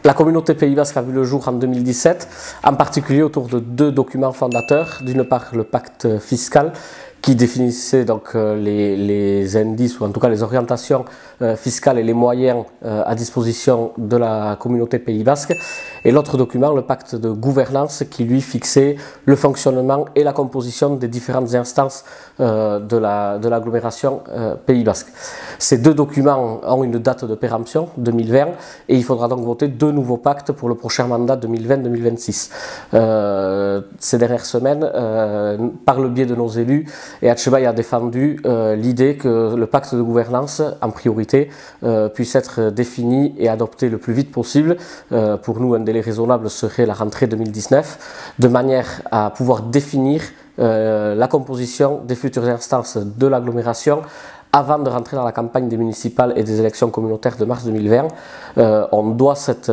La communauté Pays Basque a vu le jour en 2017, en particulier autour de deux documents fondateurs. D'une part, le pacte fiscal qui définissait donc les indices ou en tout cas les orientations fiscales et les moyens à disposition de la communauté Pays Basque, et l'autre document, le pacte de gouvernance, qui lui fixait le fonctionnement et la composition des différentes instances de l'agglomération Pays Basque. Ces deux documents ont une date de péremption, 2020, et il faudra donc voter deux nouveaux pactes pour le prochain mandat 2020-2026. Ces dernières semaines, par le biais de nos élus, Etxebai a défendu l'idée que le pacte de gouvernance, en priorité, puisse être défini et adopté le plus vite possible. Pour nous, un délai raisonnable serait la rentrée 2019, de manière à pouvoir définir la composition des futures instances de l'agglomération avant de rentrer dans la campagne des municipales et des élections communautaires de mars 2020. On doit cette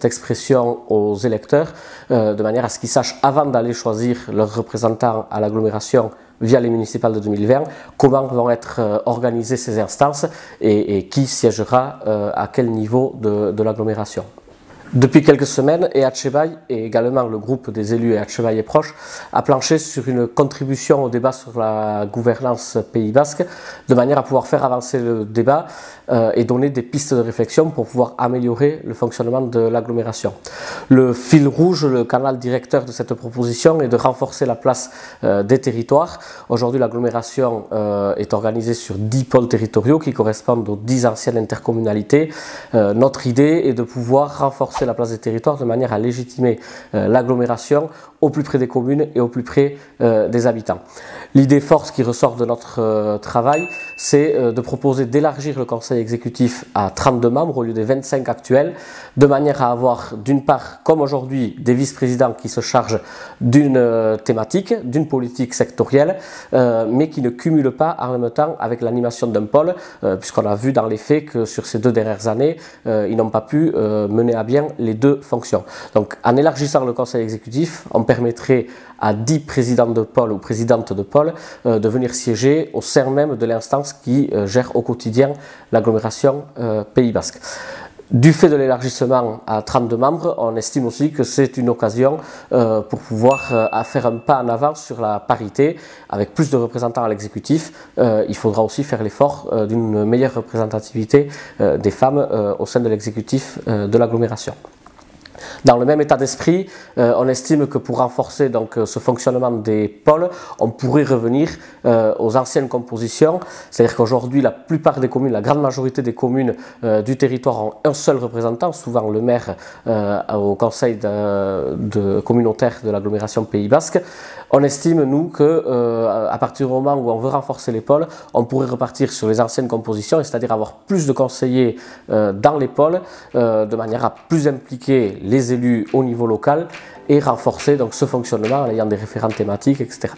expression aux électeurs, de manière à ce qu'ils sachent, avant d'aller choisir leurs représentants à l'agglomération via les municipales de 2020, comment vont être organisées ces instances et qui siégera à quel niveau de l'agglomération. Depuis quelques semaines, Etxebai et également le groupe des élus Etxebai et proches a planché sur une contribution au débat sur la gouvernance Pays Basque, de manière à pouvoir faire avancer le débat et donner des pistes de réflexion pour pouvoir améliorer le fonctionnement de l'agglomération. Le fil rouge, le canal directeur de cette proposition est de renforcer la place des territoires. Aujourd'hui, l'agglomération est organisée sur 10 pôles territoriaux qui correspondent aux 10 anciennes intercommunalités. Notre idée est de pouvoir renforcer la place des territoires de manière à légitimer l'agglomération au plus près des communes et au plus près des habitants. L'idée forte qui ressort de notre travail, c'est de proposer d'élargir le conseil exécutif à 32 membres au lieu des 25 actuels, de manière à avoir d'une part, comme aujourd'hui, des vice-présidents qui se chargent d'une thématique, d'une politique sectorielle, mais qui ne cumulent pas en même temps avec l'animation d'un pôle, puisqu'on a vu dans les faits que sur ces 2 dernières années, ils n'ont pas pu mener à bien les 2 fonctions. Donc en élargissant le conseil exécutif, on permettrait à 10 présidents de pôle ou présidentes de pôle de venir siéger au sein même de l'instance qui gère au quotidien l'agglomération Pays Basque. Du fait de l'élargissement à 32 membres, on estime aussi que c'est une occasion pour pouvoir faire un pas en avant sur la parité. Avec plus de représentants à l'exécutif, il faudra aussi faire l'effort d'une meilleure représentativité des femmes au sein de l'exécutif de l'agglomération. Dans le même état d'esprit, on estime que pour renforcer donc ce fonctionnement des pôles, on pourrait revenir aux anciennes compositions, c'est-à-dire qu'aujourd'hui la plupart des communes, la grande majorité des communes du territoire ont un seul représentant, souvent le maire au conseil communautaire de l'agglomération Pays Basque. On estime, nous, qu'à partir du moment où on veut renforcer les pôles, on pourrait repartir sur les anciennes compositions, c'est-à-dire avoir plus de conseillers dans les pôles, de manière à plus impliquer les élus au niveau local et renforcer donc ce fonctionnement en ayant des référents thématiques, etc.